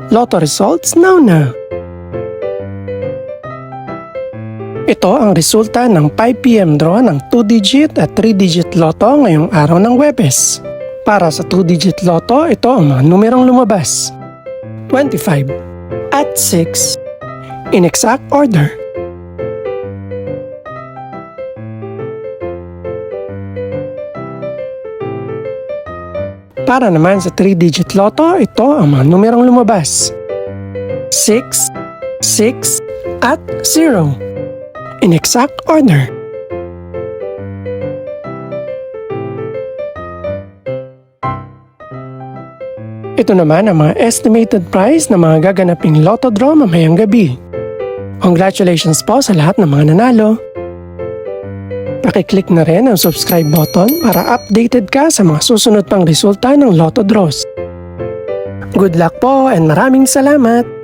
Lotto results now. Ito ang resulta ng 5 PM draw ng 2-digit at 3-digit lotto ngayong araw ng Huwebes. Para sa 2-digit lotto, ito ang mga numerong lumabas. 25 at 6 in exact order. Para naman sa 3-digit lotto, ito ang mga numerong lumabas. 6, 6, at 0 in exact order. Ito naman ang mga estimated price ng mga gaganaping lotto draw mamayang gabi. Congratulations po sa lahat ng mga nanalo. Pakiclick na rin ang subscribe button para updated ka sa mga susunod pang resulta ng lotto draws. Good luck po and maraming salamat!